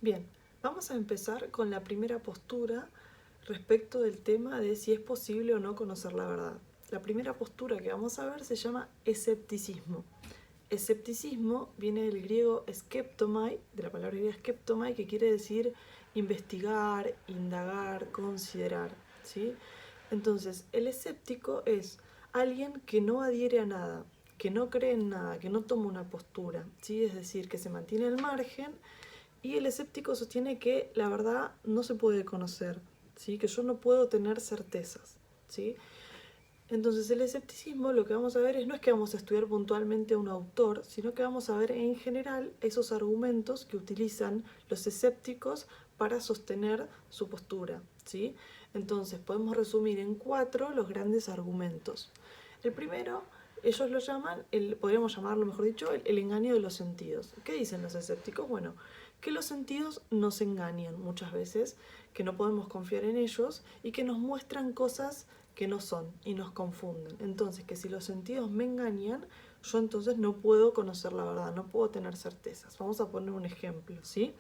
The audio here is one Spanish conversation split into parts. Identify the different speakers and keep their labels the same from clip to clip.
Speaker 1: Bien, vamos a empezar con la primera postura respecto del tema de si es posible o no conocer la verdad. La primera postura que vamos a ver se llama escepticismo. Escepticismo viene del griego skeptomai, de la palabra griega skeptomai, que quiere decir investigar, indagar, considerar, ¿sí? Entonces, el escéptico es alguien que no adhiere a nada, que no cree en nada, que no toma una postura, ¿sí? Es decir, que se mantiene al margen, y el escéptico sostiene que la verdad no se puede conocer, ¿sí? Que yo no puedo tener certezas, ¿sí? Entonces el escepticismo lo que vamos a ver no es que vamos a estudiar puntualmente a un autor, sino que vamos a ver en general esos argumentos que utilizan los escépticos para sostener su postura, ¿sí? Entonces podemos resumir en 4 los grandes argumentos. El primero, ellos lo llaman, podríamos llamarlo, mejor dicho, el engaño de los sentidos. ¿Qué dicen los escépticos? Bueno, que los sentidos nos engañan muchas veces, que no podemos confiar en ellos y que nos muestran cosas que no son y nos confunden. Entonces, que si los sentidos me engañan, yo entonces no puedo conocer la verdad, no puedo tener certezas. Vamos a poner un ejemplo, ¿sí?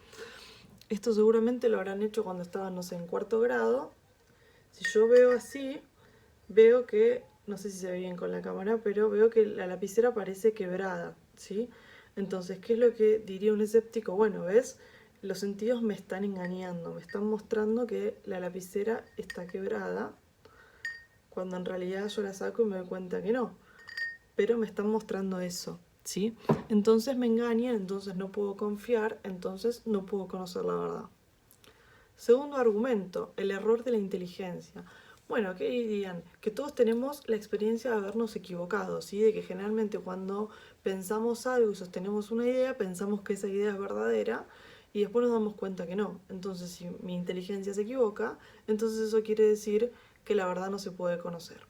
Speaker 1: Esto seguramente lo habrán hecho cuando estaban, no sé, en 4º grado. Si yo veo así, veo que, no sé si se ve bien con la cámara, pero veo que la lapicera parece quebrada, ¿sí? Entonces, ¿qué es lo que diría un escéptico? Bueno, ¿ves? Los sentidos me están engañando, me están mostrando que la lapicera está quebrada, cuando en realidad yo la saco y me doy cuenta que no. Pero me están mostrando eso, ¿sí? Entonces me engañan, entonces no puedo confiar, entonces no puedo conocer la verdad. Segundo argumento, el error de la inteligencia. Bueno, ¿qué dirían? Que todos tenemos la experiencia de habernos equivocado, ¿sí? De que generalmente cuando pensamos algo y sostenemos una idea, pensamos que esa idea es verdadera y después nos damos cuenta que no. Entonces, si mi inteligencia se equivoca, entonces eso quiere decir que la verdad no se puede conocer.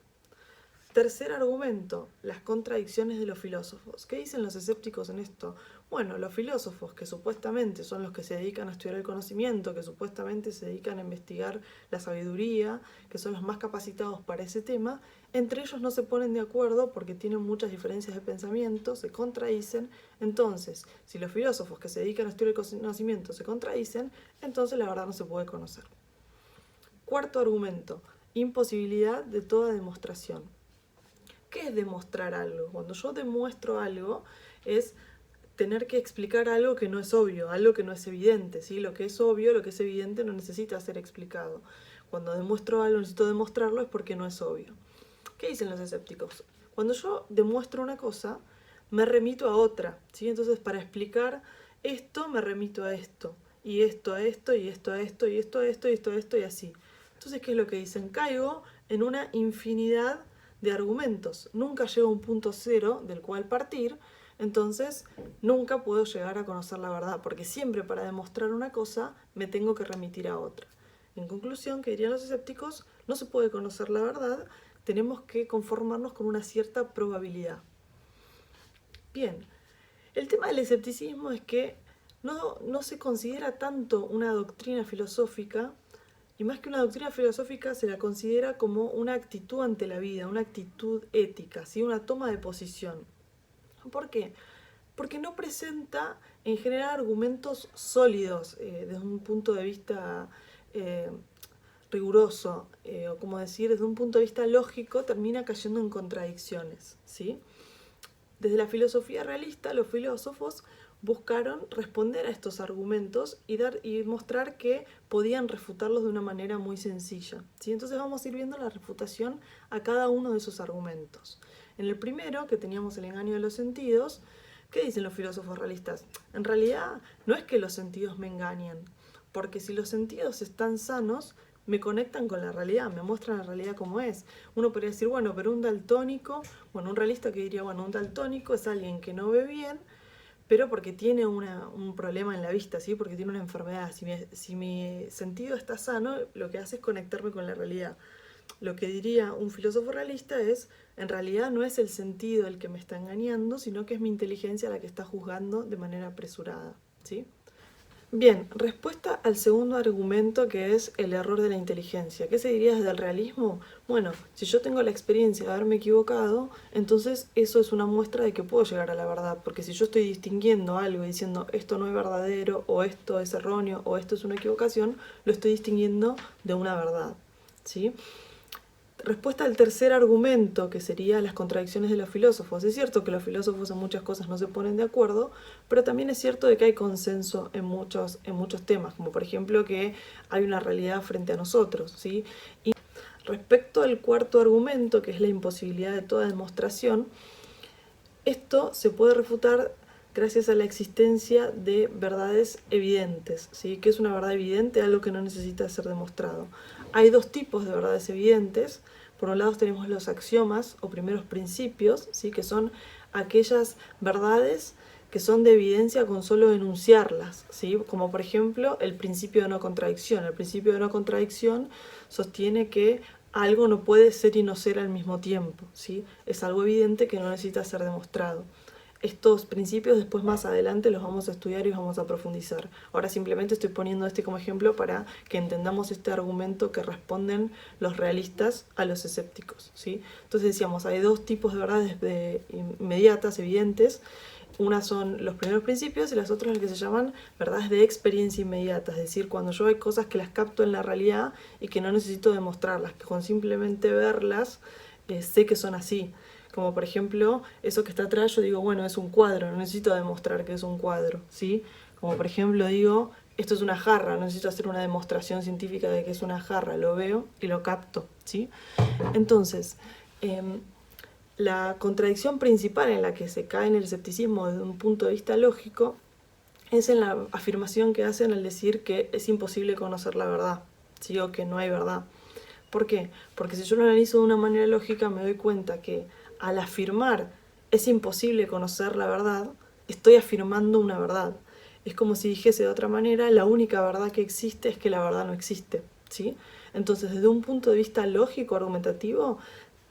Speaker 1: Tercer argumento, las contradicciones de los filósofos. ¿Qué dicen los escépticos en esto? Bueno, los filósofos, que supuestamente son los que se dedican a estudiar el conocimiento, que supuestamente se dedican a investigar la sabiduría, que son los más capacitados para ese tema, entre ellos no se ponen de acuerdo porque tienen muchas diferencias de pensamiento, se contradicen. Entonces, si los filósofos que se dedican a estudiar el conocimiento se contradicen, entonces la verdad no se puede conocer. Cuarto argumento, imposibilidad de toda demostración. ¿Qué es demostrar algo? Cuando yo demuestro algo es tener que explicar algo que no es obvio, algo que no es evidente, ¿sí? Lo que es obvio, lo que es evidente no necesita ser explicado. Cuando demuestro algo, necesito demostrarlo es porque no es obvio. ¿Qué dicen los escépticos? Cuando yo demuestro una cosa, me remito a otra, ¿sí? Entonces, para explicar esto, me remito a esto, y esto a esto, y esto a esto, y esto a esto, y esto a esto, y así. Entonces, ¿qué es lo que dicen? Caigo en una infinidad de argumentos. Nunca llego a un punto cero del cual partir, entonces nunca puedo llegar a conocer la verdad, porque siempre para demostrar una cosa me tengo que remitir a otra. En conclusión, que dirían los escépticos, no se puede conocer la verdad, tenemos que conformarnos con una cierta probabilidad. Bien, el tema del escepticismo es que no se considera tanto una doctrina filosófica, y más que una doctrina filosófica se la considera como una actitud ante la vida, una actitud ética, ¿sí? Una toma de posición. ¿Por qué? Porque no presenta en general argumentos sólidos desde un punto de vista eh, riguroso, o como decir, desde un punto de vista lógico, termina cayendo en contradicciones, ¿sí? Desde la filosofía realista, los filósofos buscaron responder a estos argumentos y mostrar que podían refutarlos de una manera muy sencilla, ¿sí? Entonces vamos a ir viendo la refutación a cada uno de esos argumentos. En el primero, que teníamos el engaño de los sentidos, ¿qué dicen los filósofos realistas? En realidad no es que los sentidos me engañan, porque si los sentidos están sanos, me conectan con la realidad, me muestran la realidad como es. Uno podría decir, bueno, pero un daltónico, bueno, un realista que diría, bueno, un daltónico es alguien que no ve bien, pero porque tiene un problema en la vista, ¿sí? Porque tiene una enfermedad. Si mi sentido está sano, lo que hace es conectarme con la realidad. Lo que diría un filósofo realista es, en realidad no es el sentido el que me está engañando, sino que es mi inteligencia la que está juzgando de manera apresurada, ¿sí? Bien, respuesta al segundo argumento, que es el error de la inteligencia. ¿Qué se diría desde el realismo? Bueno, si yo tengo la experiencia de haberme equivocado, entonces eso es una muestra de que puedo llegar a la verdad, porque si yo estoy distinguiendo algo y diciendo esto no es verdadero, o esto es erróneo, o esto es una equivocación, lo estoy distinguiendo de una verdad, ¿sí? Respuesta al tercer argumento, que sería las contradicciones de los filósofos. Es cierto que los filósofos en muchas cosas no se ponen de acuerdo, pero también es cierto de que hay consenso en muchos temas, como por ejemplo que hay una realidad frente a nosotros, ¿sí? Y respecto al cuarto argumento, que es la imposibilidad de toda demostración, esto se puede refutar gracias a la existencia de verdades evidentes, ¿sí? ¿Qué es una verdad evidente? Algo que no necesita ser demostrado. Hay dos tipos de verdades evidentes. Por un lado tenemos los axiomas o primeros principios, ¿sí? Que son aquellas verdades que son de evidencia con solo enunciarlas, ¿sí? Como por ejemplo el principio de no contradicción. El principio de no contradicción sostiene que algo no puede ser y no ser al mismo tiempo, ¿sí? Es algo evidente que no necesita ser demostrado. Estos principios después más adelante los vamos a estudiar y vamos a profundizar. Ahora simplemente estoy poniendo este como ejemplo para que entendamos este argumento que responden los realistas a los escépticos, ¿sí? Entonces decíamos, hay dos tipos de verdades inmediatas, evidentes. Unas son los primeros principios y las otras las que se llaman verdades de experiencia inmediata, es decir, cuando yo hay cosas que las capto en la realidad y que no necesito demostrarlas, que con simplemente verlas sé que son así. Como por ejemplo, eso que está atrás, yo digo, bueno, es un cuadro, no necesito demostrar que es un cuadro, ¿sí? Como por ejemplo digo, esto es una jarra, no necesito hacer una demostración científica de que es una jarra, lo veo y lo capto, ¿sí? Entonces, la contradicción principal en la que se cae en el escepticismo desde un punto de vista lógico es en la afirmación que hacen al decir que es imposible conocer la verdad, ¿sí? O que no hay verdad. ¿Por qué? Porque si yo lo analizo de una manera lógica me doy cuenta que al afirmar es imposible conocer la verdad, estoy afirmando una verdad. Es como si dijese de otra manera, la única verdad que existe es que la verdad no existe, ¿sí? Entonces, desde un punto de vista lógico, argumentativo,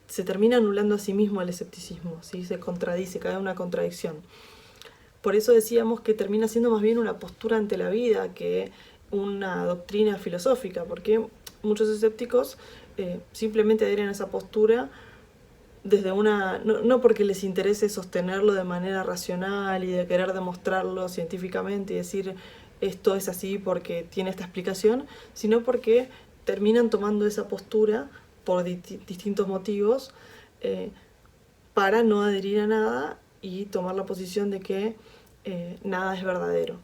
Speaker 1: se termina anulando a sí mismo el escepticismo, ¿sí? Se contradice, cae en una contradicción. Por eso decíamos que termina siendo más bien una postura ante la vida que una doctrina filosófica, porque muchos escépticos simplemente adhieren a esa postura desde una no porque les interese sostenerlo de manera racional y de querer demostrarlo científicamente y decir esto es así porque tiene esta explicación, sino porque terminan tomando esa postura por distintos motivos para no adherir a nada y tomar la posición de que nada es verdadero.